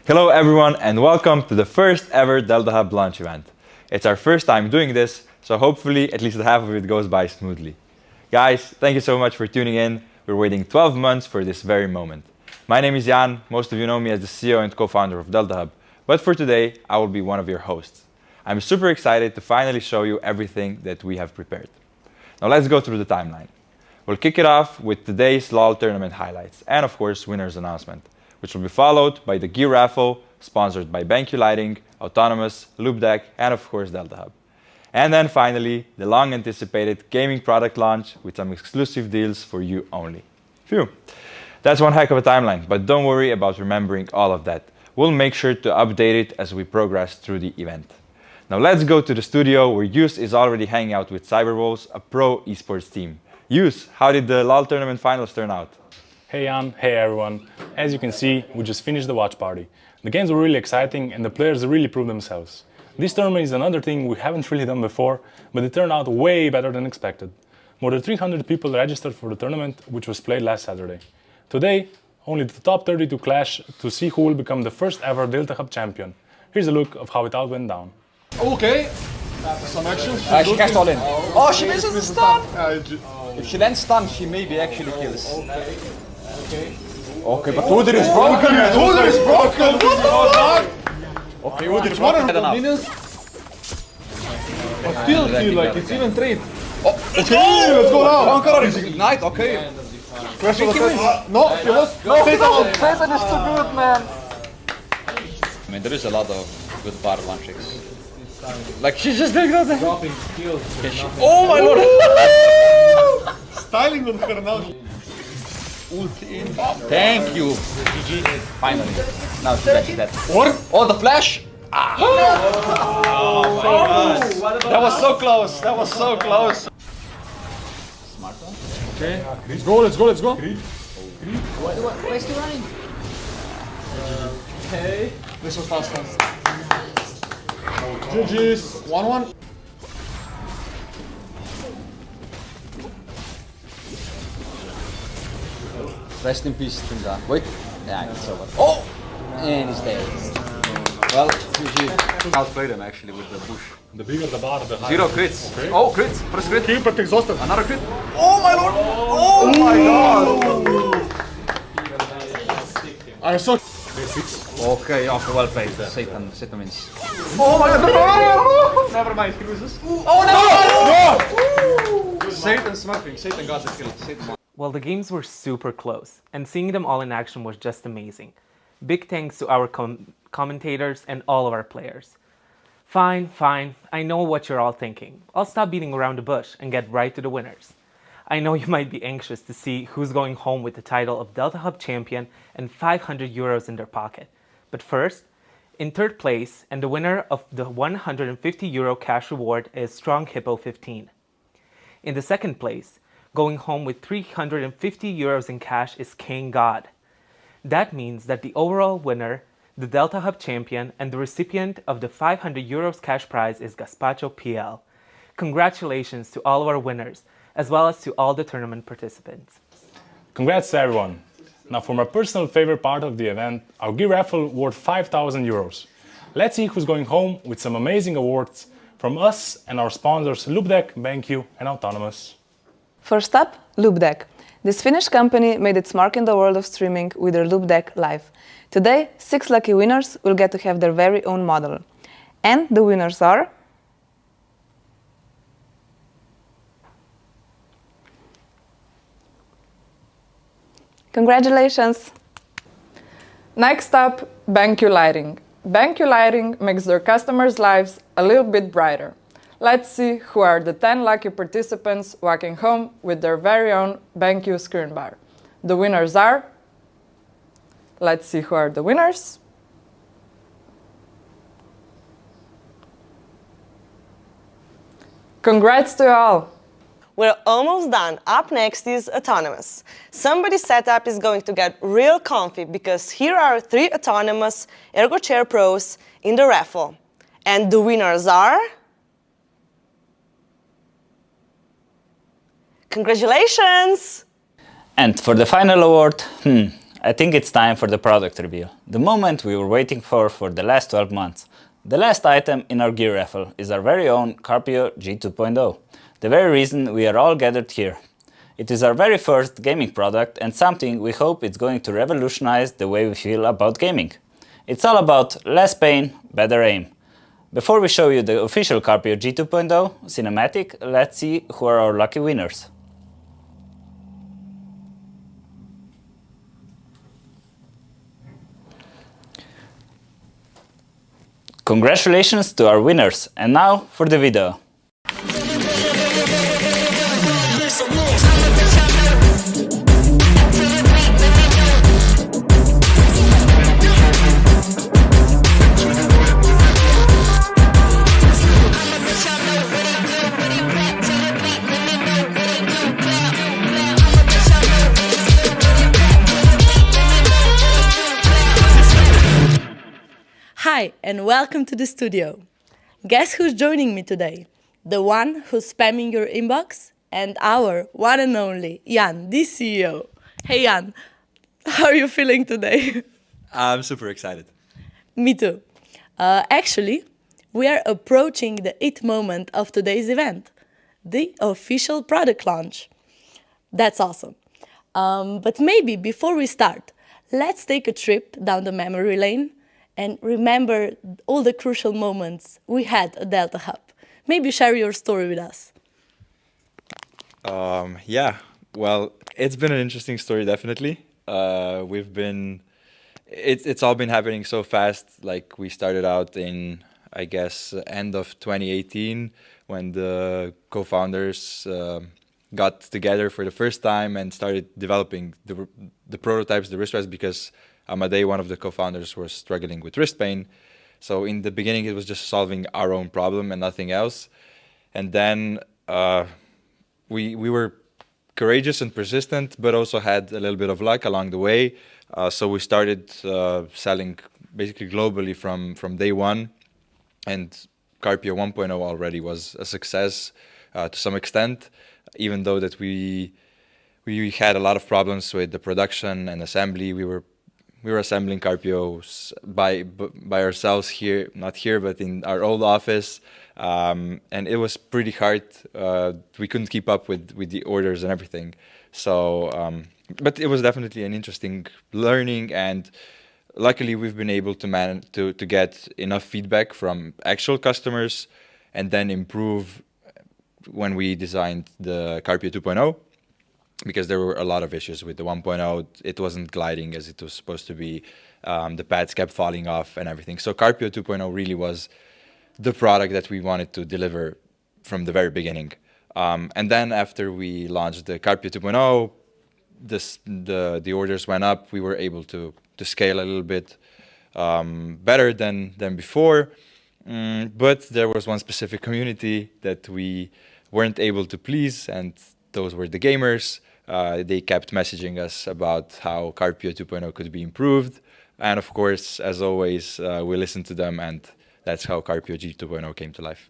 Hello everyone and welcome to the first ever DeltaHub launch event. It's our first time doing this, so hopefully at least half of it goes by smoothly. Guys, thank you so much for tuning in. We're waiting 12 months for this very moment. My name is Jan, most of you know me as the CEO and co-founder of DeltaHub, but for today I will be one of your hosts. I'm super excited to finally show you everything that we have prepared. Now let's go through the timeline. We'll kick it off with today's LoL tournament highlights and of course winners announcement, which will be followed by the gear raffle sponsored by Benq Lighting, Autonomous, Loupedeck and of course DeltaHub. And then finally, the long anticipated gaming product launch with some exclusive deals for you only. Phew, that's one heck of a timeline, but don't worry about remembering all of that. We'll make sure to update it as we progress through the event. Now let's go to the studio where Yus is already hanging out with Cyberwolves, a pro esports team. Yus, how did the LoL tournament finals turn out? Hey Jan, hey everyone. As you can see, we just finished the watch party. The games were really exciting and the players really proved themselves. This tournament is another thing we haven't really done before, but it turned out way better than expected. More than 300 people registered for the tournament, which was played last Saturday. Today, only the top 32 clash to see who will become the first ever DeltaHub champion. Here's a look of how it all went down. Okay, some action. She cast all in. Oh, she misses the stun! Oh. If she lands stun, she maybe actually kills. Okay. Okay, but Udyr is broken! Udyr is broken! What the fuck? Okay, Udyr is broken. Minutes. But still feel like it's even trade. Oh, Okay, let's go now. Conqueror is ignite, okay. Pressure the first. No, he lost. No, Satan is too good, man. I mean, there is a lot of good bar one tricks. Like, she's just doing that. dropping skills. Oh my lord! Styling on her now. Ulti in. Thank you. GG. Finally. Now she's dead. Or? Oh, the flash! Ah. Oh my god. That was so close. That was so close. Smart one. Okay, let's go, let's go, let's go. Where's he running? Okay. This was fast. GG's. 1-1. Rest in peace, Tinga. Wait. Yeah, it's over. Oh! And he's dead. Well, GG. Outplayed him actually with the push. The bigger the bar, the higher. 0 crits. Okay. Oh, crits. First crit. Keep it exhausted. Another crit. Oh my lord! Oh my god! I saw. Okay, after well played. Satan wins. Oh my god! Never mind, he loses. Oh no! Satan smurfing. Satan got the kill. Satan won. Well, the games were super close, and seeing them all in action was just amazing. Big thanks to our commentators and all of our players. Fine, I know what you're all thinking. I'll stop beating around the bush and get right to the winners. I know you might be anxious to see who's going home with the title of DeltaHub champion and 500 euros in their pocket. But first, in third place and the winner of the 150 euro cash reward is Strong Hippo 15. In the second place, going home with 350 euros in cash is King God. That means that the overall winner, the DeltaHub champion, and the recipient of the 500 euros cash prize is Gaspacho PL. Congratulations to all of our winners, as well as to all the tournament participants. Congrats to everyone. Now for my personal favorite part of the event, our gear raffle worth 5,000 euros. Let's see who's going home with some amazing awards from us and our sponsors Loupedeck, Benq and Autonomous. First up, Loupedeck. This Finnish company made its mark in the world of streaming with their Loupedeck Live. Today, 6 lucky winners will get to have their very own model. And the winners are... Congratulations! Next up, Benq Lighting. Benq Lighting makes their customers' lives a little bit brighter. Let's see who are the 10 lucky participants walking home with their very own Benq screen bar. The winners are... Let's see who are the winners. Congrats to you all! We're almost done. Up next is Autonomous. Somebody's setup is going to get real comfy because here are 3 Autonomous Ergo Chair Pros in the raffle. And the winners are... Congratulations! And for the final award, I think it's time for the product reveal. The moment we were waiting for the last 12 months. The last item in our gear raffle is our very own Carpio G2.0, the very reason we are all gathered here. It is our very first gaming product and something we hope it's going to revolutionize the way we feel about gaming. It's all about less pain, better aim. Before we show you the official Carpio G2.0 cinematic, let's see who are our lucky winners. Congratulations to our winners, and now for the video. Hi, and welcome to the studio. Guess who's joining me today? The one who's spamming your inbox? And our one and only, Jan, the CEO. Hey Jan, how are you feeling today? I'm super excited. Me too. Actually, we are approaching the it moment of today's event, the official product launch. That's awesome. But maybe before we start, let's take a trip down the memory lane and remember all the crucial moments we had at DeltaHub. Maybe share your story with us. Yeah, well, it's been an interesting story, definitely. It's all been happening so fast. Like, we started out in, I guess, end of 2018 when the co-founders got together for the first time and started developing the prototypes, the wristbands, because Amadei, one of the co-founders, was struggling with wrist pain. So in the beginning, it was just solving our own problem and nothing else. And then we were courageous and persistent, but also had a little bit of luck along the way. So we started selling basically globally from day one. And Carpio 1.0 already was a success to some extent, even though that we had a lot of problems with the production and assembly. We were assembling Carpios by ourselves here, not here, but in our old office. And it was pretty hard. We couldn't keep up with the orders and everything. So, but it was definitely an interesting learning. And luckily, we've been able to manage to get enough feedback from actual customers and then improve when we designed the Carpio 2.0. Because there were a lot of issues with the 1.0. It wasn't gliding as it was supposed to be. The pads kept falling off and everything. So Carpio 2.0 really was the product that we wanted to deliver from the very beginning. And then after we launched the Carpio 2.0, the orders went up. We were able to scale a little bit better than before. But there was one specific community that we weren't able to please, and those were the gamers. They kept messaging us about how Carpio 2.0 could be improved. And of course, as always, we listened to them, and that's how Carpio G2.0 came to life.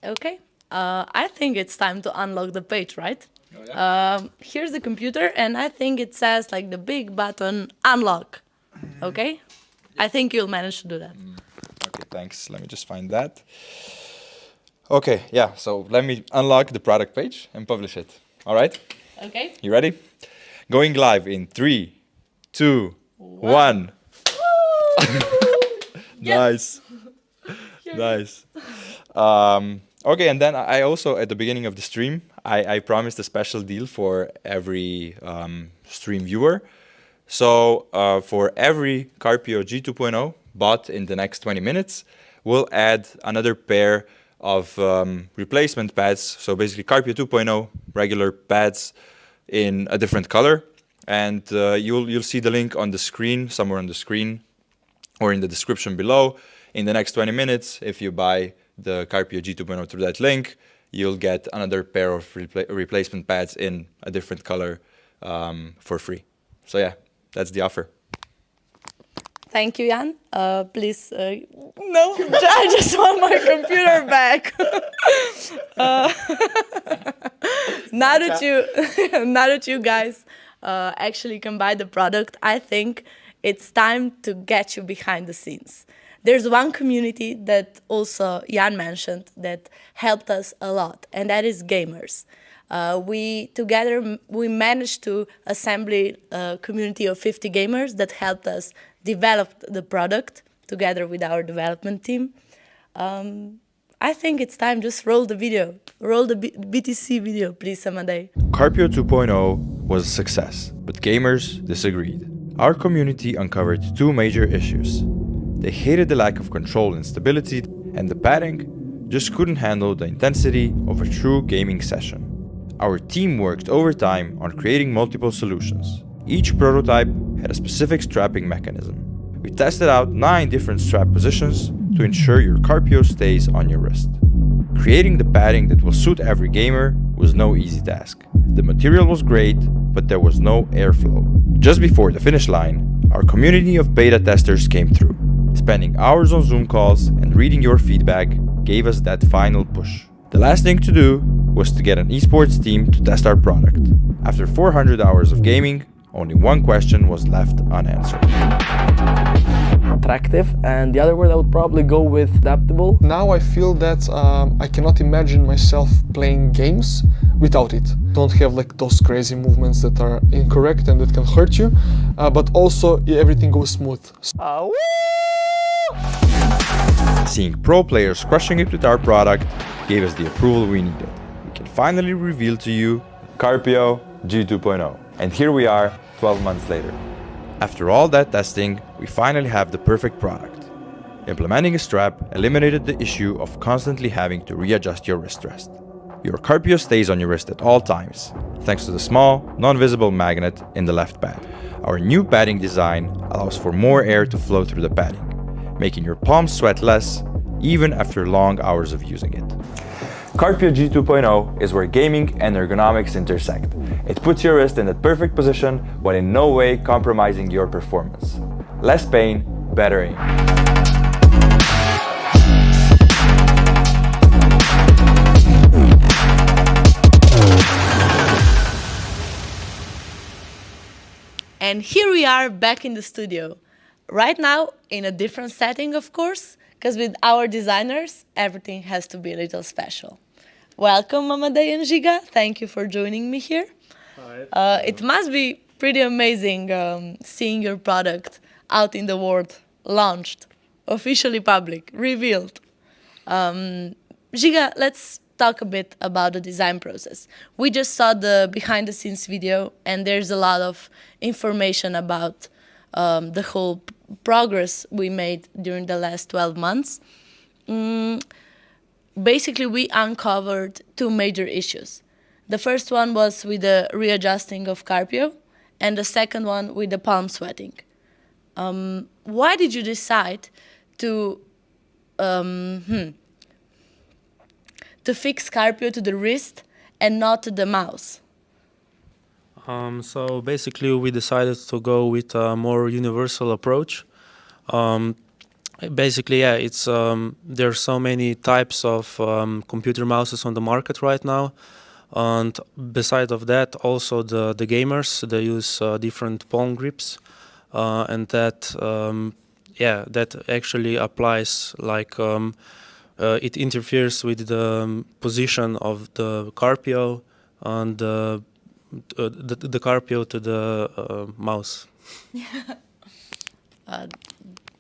Okay, I think it's time to unlock the page, right? Oh, yeah. Here's the computer, and I think it says like the big button, unlock. Okay? Yeah. I think you'll manage to do that. Okay, thanks. Let me just find that. Okay, yeah, so let me unlock the product page and publish it. All right? Okay. You ready? Going live in 3, 2, 1. Nice. Nice. Okay, and then I also, at the beginning of the stream, I promised a special deal for every stream viewer. So for every Carpio G2.0 bought in the next 20 minutes, we'll add another pair of replacement pads. So basically Carpio 2.0 regular pads in a different color. And you'll see the link on the screen, somewhere on the screen, or in the description below. In the next 20 minutes, if you buy the Carpio G2.0 through that link, you'll get another pair of replacement pads in a different color for free. So yeah, that's the offer. Thank you, Jan. Please, no, I just want my computer back. now that you guys actually can buy the product, I think it's time to get you behind the scenes. There's one community that also Jan mentioned that helped us a lot, and that is gamers. We managed to assemble a community of 50 gamers that helped us develop the product together with our development team. I think it's time, just roll the video. Roll the BTC video, please, Amadei. Carpio 2.0 was a success, but gamers disagreed. Our community uncovered two major issues. They hated the lack of control and stability, and the padding just couldn't handle the intensity of a true gaming session. Our team worked overtime on creating multiple solutions. Each prototype had a specific strapping mechanism. We tested out 9 different strap positions to ensure your Carpio stays on your wrist. Creating the padding that will suit every gamer was no easy task. The material was great, but there was no airflow. Just before the finish line, our community of beta testers came through. Spending hours on Zoom calls and reading your feedback gave us that final push. The last thing to do was to get an esports team to test our product. After 400 hours of gaming, only one question was left unanswered. Attractive, and the other word I would probably go with adaptable. Now I feel that I cannot imagine myself playing games without it. Don't have like those crazy movements that are incorrect and that can hurt you, but also everything goes smooth. Seeing pro players crushing it with our product gave us the approval we needed. We can finally reveal to you Carpio G2.0. And here we are 12 months later. After all that testing, we finally have the perfect product. Implementing a strap eliminated the issue of constantly having to readjust your wrist rest. Your Carpio stays on your wrist at all times, thanks to the small, non-visible magnet in the left pad. Our new padding design allows for more air to flow through the padding, making your palms sweat less, even after long hours of using it. Carpio G2.0 is where gaming and ergonomics intersect. It puts your wrist in the perfect position while in no way compromising your performance. Less pain, better aim. And here we are back in the studio. Right now, in a different setting, of course, because with our designers, everything has to be a little special. Welcome, Amadei and Giga. Thank you for joining me here. It must be pretty amazing seeing your product out in the world, launched, officially public, revealed. Giga, let's talk a bit about the design process. We just saw the behind-the-scenes video, and there's a lot of information about the whole progress we made during the last 12 months. Basically, we uncovered 2 major issues. The first one was with the readjusting of Carpio, and the second one with the palm sweating. Why did you decide to fix Carpio to the wrist and not to the mouse? So basically we decided to go with a more universal approach. Basically, yeah, it's there are so many types of computer mouses on the market right now, and beside of that, also the gamers, they use different palm grips, and that yeah, that actually applies like it interferes with the position of the Carpio and the Carpio to the mouse.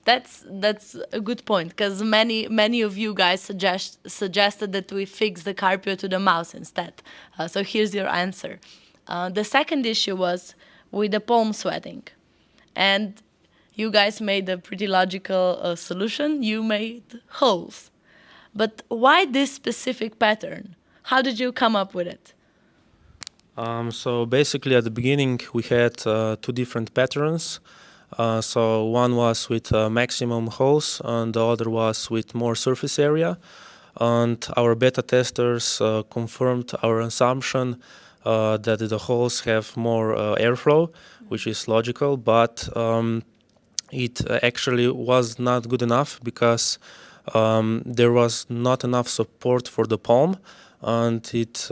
That's a good point, because many of you guys suggested that we fix the Carpio to the mouse instead. So here's your answer. The second issue was with the palm sweating, and you guys made a pretty logical solution. You made holes, but why this specific pattern? How did you come up with it? So basically, at the beginning, we had 2 different patterns. So one was with maximum holes, and the other was with more surface area. And our beta testers confirmed our assumption that the holes have more airflow, which is logical, but it actually was not good enough because there was not enough support for the palm, and it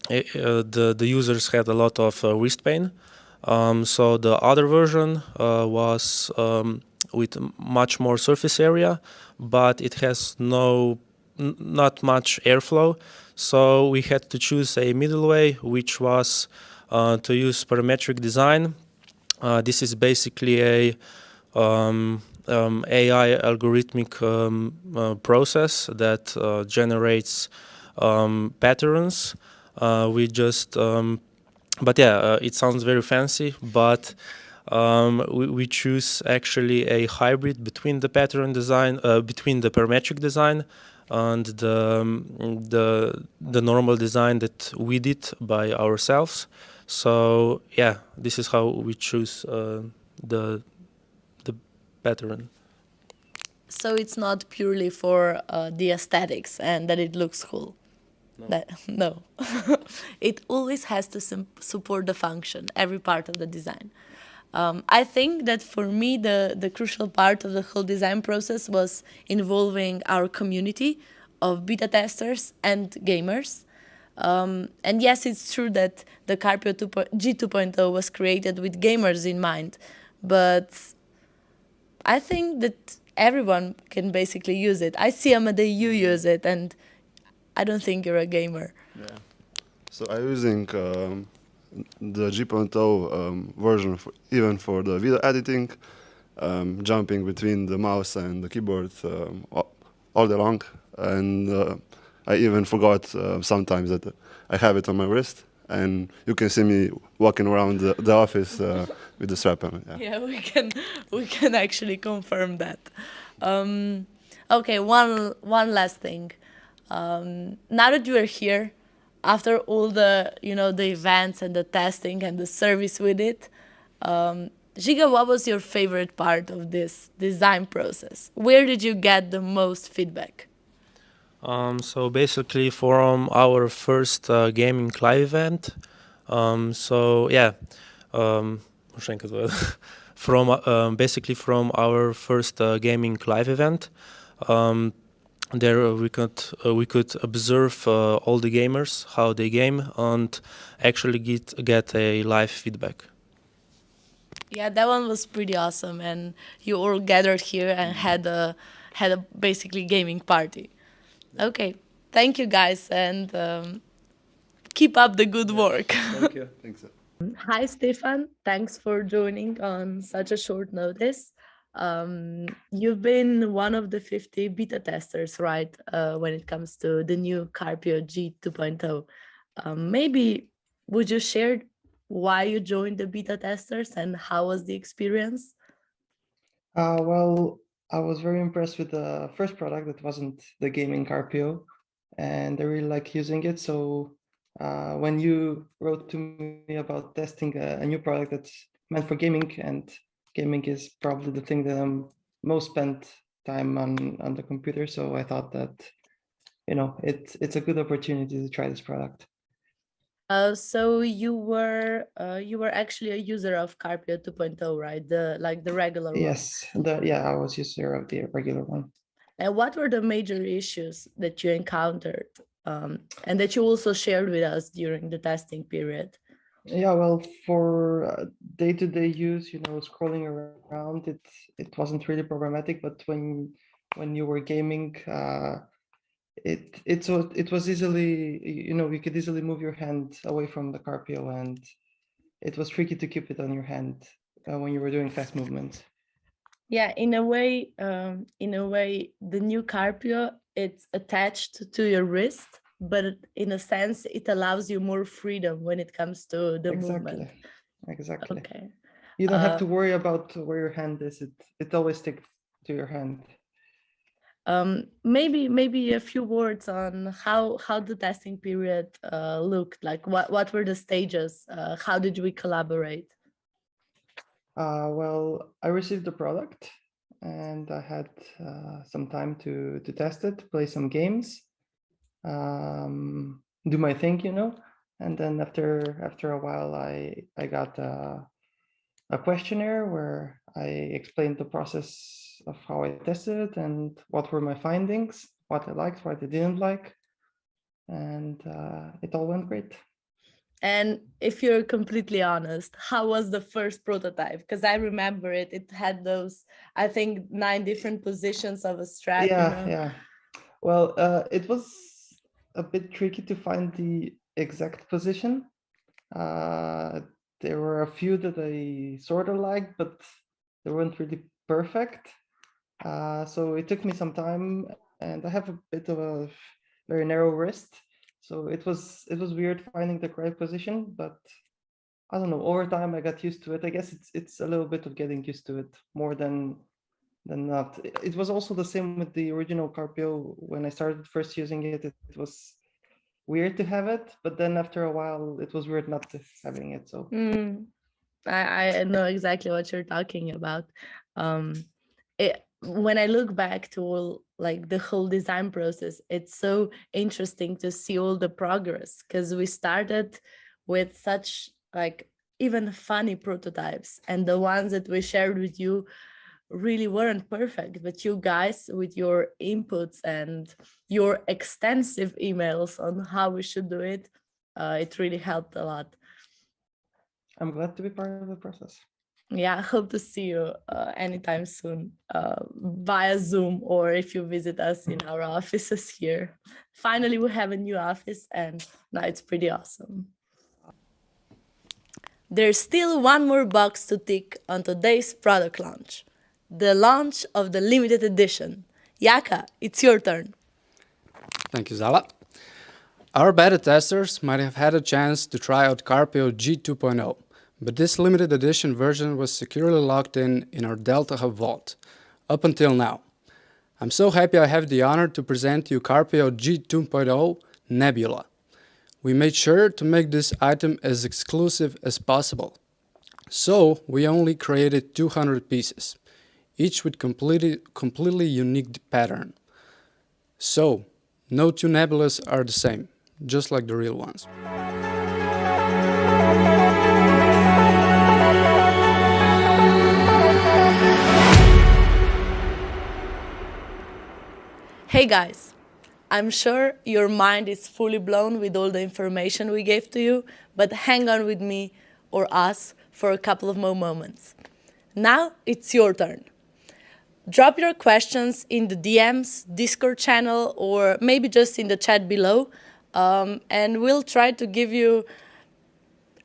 the users had a lot of wrist pain. So the other version was with much more surface area, but it has not much airflow. So we had to choose a middle way, which was to use parametric design. This is basically a AI algorithmic process that generates patterns. We just but yeah, it sounds very fancy, but we choose actually a hybrid between the pattern design, between the parametric design and the normal design that we did by ourselves. So yeah, this is how we choose the pattern. So it's not purely for the aesthetics and that it looks cool. No. It always has to support the function, every part of the design. I think that for me, the crucial part of the whole design process was involving our community of beta testers and gamers. And yes, it's true that the Carpio G2.0 was created with gamers in mind, but I think that everyone can basically use it. I see Amade, you use it, and I don't think you're a gamer. Yeah. So I'm using the G.0 version even for the video editing, jumping between the mouse and the keyboard all day long. And I even forgot sometimes that I have it on my wrist. And you can see me walking around the office with the strap on. Yeah, we can actually confirm that. Okay, one last thing. Now that you are here, after all the the events and the testing and the service with it, Giga, what was your favorite part of this design process? Where did you get the most feedback? So basically from our first gaming live event, so yeah, from basically from our first gaming live event, there we could observe all the gamers how they game and actually get a live feedback. Yeah, that one was pretty awesome, and you all gathered here and had a basically gaming party. Okay, thank you guys, and keep up the good work. Thank you. Thanks. Hi, Stefan. Thanks for joining on such a short notice. You've been one of the 50 beta testers, right, when it comes to the new Carpio G2.0. Maybe would you share why you joined the beta testers and how was the experience? Well, I was very impressed with the first product that wasn't the gaming Carpio, and I really like using it. So when you wrote to me about testing a new product that's meant for gaming, and gaming is probably the thing that I'm most spent time on the computer, so I thought that it's a good opportunity to try this product. So you were actually a user of Carpio 2.0, right? The regular one. Yes, I was user of the regular one. And what were the major issues that you encountered and that you also shared with us during the testing period? Yeah, well, for day-to-day use, scrolling around, it wasn't really problematic, but when you were gaming, it was easily, you could easily move your hand away from the Carpio, and it was tricky to keep it on your hand when you were doing fast movements. Yeah, in a way, the new Carpio, it's attached to your wrist, but in a sense, it allows you more freedom when it comes to the movement. Exactly. Okay. You don't have to worry about where your hand is. It always sticks to your hand. Maybe a few words on how the testing period looked like. What were the stages? How did we collaborate? Well, I received the product and I had some time to test it, play some games, do my thing, and then after a while I got a questionnaire where I explained the process of how I tested it and what were my findings, what I liked, what I didn't like, and it all went great. And if you're completely honest, how was the first prototype? Because I remember it. It had those, I think, 9 different positions of a strap. Yeah. Well, it was a bit tricky to find the exact position. There were a few that I sort of liked, but they weren't really perfect. So it took me some time, and I have a bit of a very narrow wrist, so it was weird finding the correct position. But I don't know. Over time, I got used to it. I guess it's a little bit of getting used to it more than not. It was also the same with the original Carpio. When I started first using it, it was weird to have it, but then after a while, it was weird not to having it. So I know exactly what you're talking about. When I look back to all, like, the whole design process, it's so interesting to see all the progress, because we started with such, like, even funny prototypes, and the ones that we shared with you really weren't perfect, but you guys, with your inputs and your extensive emails on how we should do it, it really helped a lot. I'm glad to be part of the process. Yeah, I hope to see you anytime soon via Zoom, or if you visit us in our offices here. Finally, we have a new office, and now it's pretty awesome. There's still one more box to tick on today's product launch: the launch of the limited edition. Jaka, it's your turn. Thank you, Zala. Our beta testers might have had a chance to try out Carpio G2.0, but this limited edition version was securely locked in our DeltaHub vault, up until now. I'm so happy I have the honor to present you Carpio G2.0 Nebula. We made sure to make this item as exclusive as possible. So we only created 200 pieces, each with completely unique pattern. So, no two nebulas are the same, just like the real ones. Hey guys, I'm sure your mind is fully blown with all the information we gave to you, but hang on with me or us for a couple of more moments. Now it's your turn. Drop your questions in the DMs, Discord channel, or maybe just in the chat below, and we'll try to give you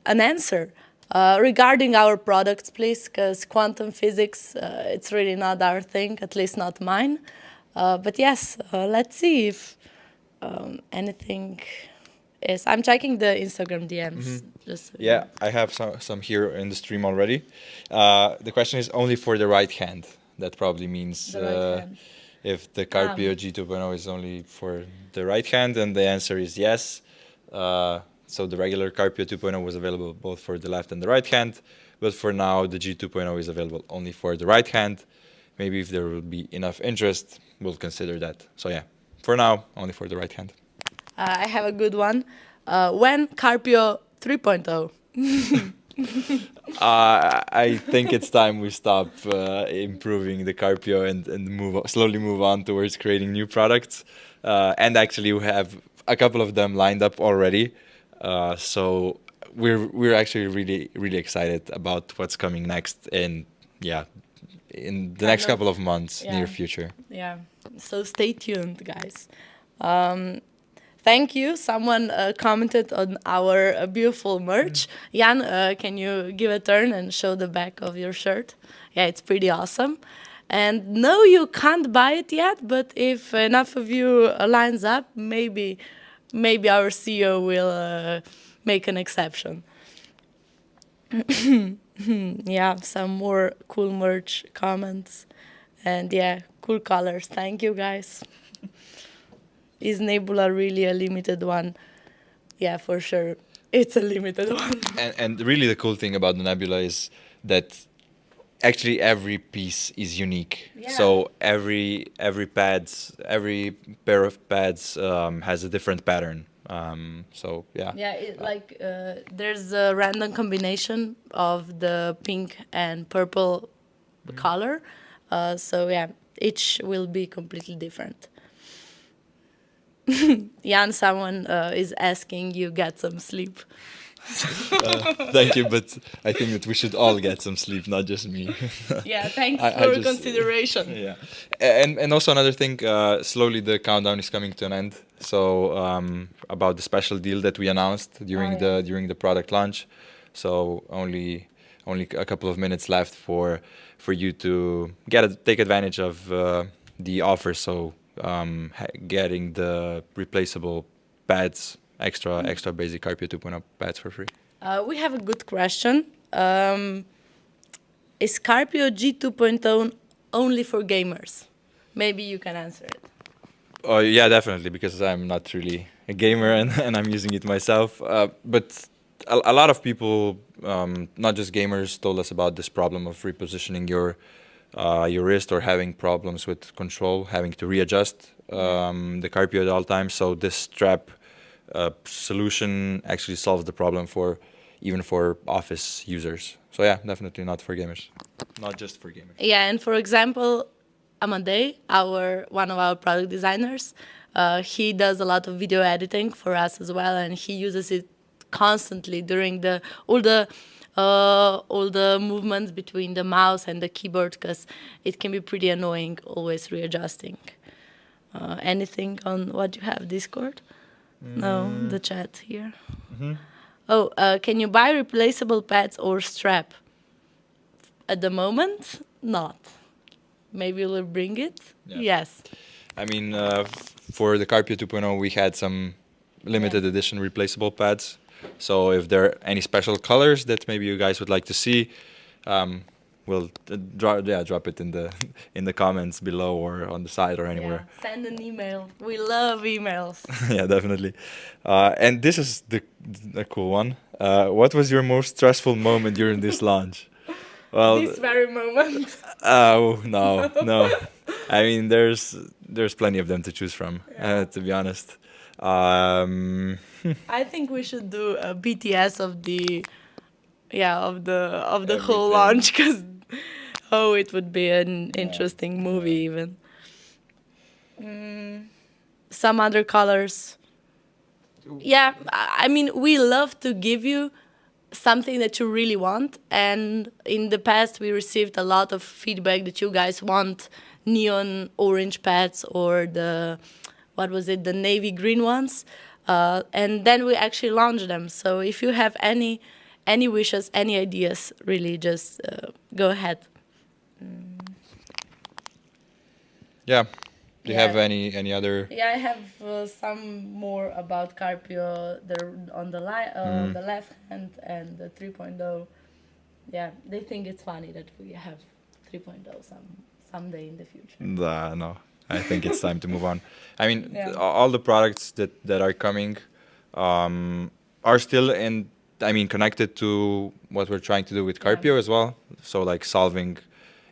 an answer regarding our products, please, because quantum physics, it's really not our thing, at least not mine. But yes, let's see if anything is. I'm checking the Instagram DMs. Just so yeah, I have some here in the stream already. The question is only for the right hand. That probably means if the Carpio G2.0 is only for the right hand, and the answer is yes. So the regular Carpio 2.0 was available both for the left and the right hand, but for now the G2.0 is available only for the right hand. Maybe if there will be enough interest, we'll consider that. So yeah, for now, only for the right hand. I have a good one. When Carpio 3.0? I think it's time we stop improving the Carpio and slowly move on towards creating new products. And actually, we have a couple of them lined up already. So we're actually really excited about what's coming next, in the next couple of months, near future. Yeah. So stay tuned, guys. Thank you. Someone commented on our beautiful merch. Jan, can you give a turn and show the back of your shirt? Yeah, it's pretty awesome. And no, you can't buy it yet, but if enough of you lines up, maybe our CEO will make an exception. Yeah, some more cool merch comments. And yeah, cool colors. Thank you, guys. Is Nebula really a limited one? Yeah, for sure. It's a limited one. And really the cool thing about the Nebula is that actually every piece is unique. Yeah. So every pair of pads has a different pattern. So yeah. Yeah, there's a random combination of the pink and purple color. So yeah, each will be completely different. Jan, someone is asking you get some sleep. Thank you, but I think that we should all get some sleep, not just me. Yeah, thanks I for just- consideration. Yeah, and also another thing, slowly the countdown is coming to an end. So about the special deal that we announced during the product launch. So only a couple of minutes left for you to take advantage of the offer. So getting the replaceable pads, extra basic Carpio 2.0 pads for free. We have a good question. Is Carpio G2.0 only for gamers? Maybe you can answer it. Oh yeah, definitely, because I'm not really a gamer and I'm using it myself. But a lot of people, not just gamers, told us about this problem of repositioning your wrist or having problems with control, having to readjust the Carpio at all times. So this strap solution actually solves the problem even for office users. So yeah, definitely not for gamers, not just for gamers. Yeah, and for example, Amadei, one of our product designers, he does a lot of video editing for us as well, and he uses it constantly during all the movements between the mouse and the keyboard, because it can be pretty annoying always readjusting. Anything on what you have, Discord? No, the chat here. Oh, can you buy replaceable pads or strap? At the moment, not. Maybe we'll bring it. Yeah. Yes. I mean, for the Carpio 2.0, we had some limited edition replaceable pads. So if there are any special colors that maybe you guys would like to see, we'll drop it in the comments below or on the side or anywhere. Yeah. Send an email. We love emails. Yeah, definitely. And this is the cool one. What was your most stressful moment during this launch? Well, This very moment. oh no. I mean, there's plenty of them to choose from. To be honest. I think we should do a BTS of the whole launch, because it would be an interesting movie even. Some other colors. Yeah, I mean, we love to give you something that you really want, and in the past we received a lot of feedback that you guys want neon orange pads or the navy green ones, and then we actually launched them. So if you have any wishes, any ideas, really just go ahead. Yeah. Do you have any other? Yeah, I have some more about Carpio. They're on the the left hand and the 3.0. Yeah, they think it's funny that we have 3.0 someday in the future. No, I think it's time to move on. I mean, Yeah. all the products that are coming are still connected to what we're trying to do with Carpio as well. So like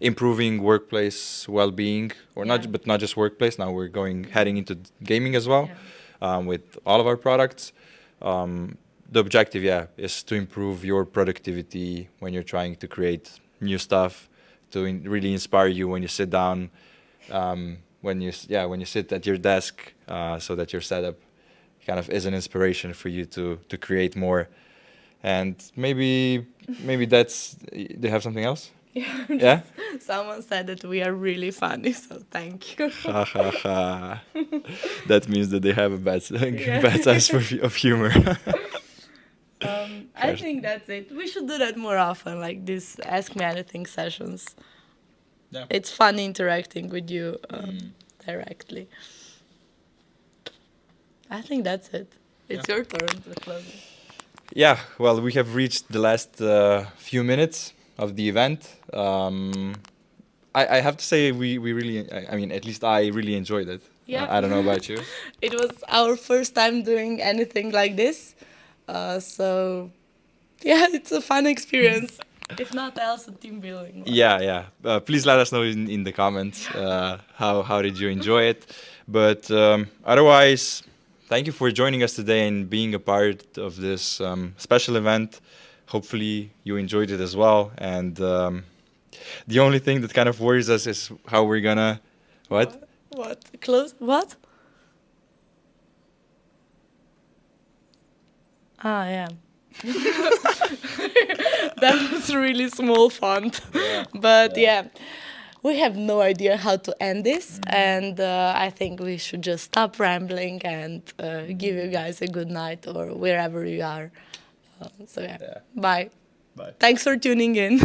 improving workplace well-being, or not just workplace. Now we're heading into gaming as well, with all of our products. The objective, is to improve your productivity when you're trying to create new stuff, to really inspire you when you sit down, when you sit at your desk, so that your setup kind of is an inspiration for you to create more. And maybe that's. Do you have something else? Yeah? Someone said that we are really funny, so thank you. Ha ha ha. That means that they have a bad sense of humor. I think that's it. We should do that more often, like this Ask Me Anything sessions. Yeah. It's fun interacting with you directly. I think that's it. It's your turn to close it. Yeah, well, we have reached the last few minutes of the event. I have to say we really, I mean, at least I really enjoyed it. Yeah. I don't know about you. It was our first time doing anything like this. So, yeah, it's a fun experience. If not else, a team building. Yeah. Please let us know in the comments how did you enjoy it. But otherwise, thank you for joining us today and being a part of this special event. Hopefully you enjoyed it as well. And the only thing that kind of worries us is how we're gonna... What? What? Close? What? Ah, yeah. That was really small font. But yeah, we have no idea how to end this, and I think we should just stop rambling and give you guys a good night or wherever you are. So yeah, bye. Thanks for tuning in.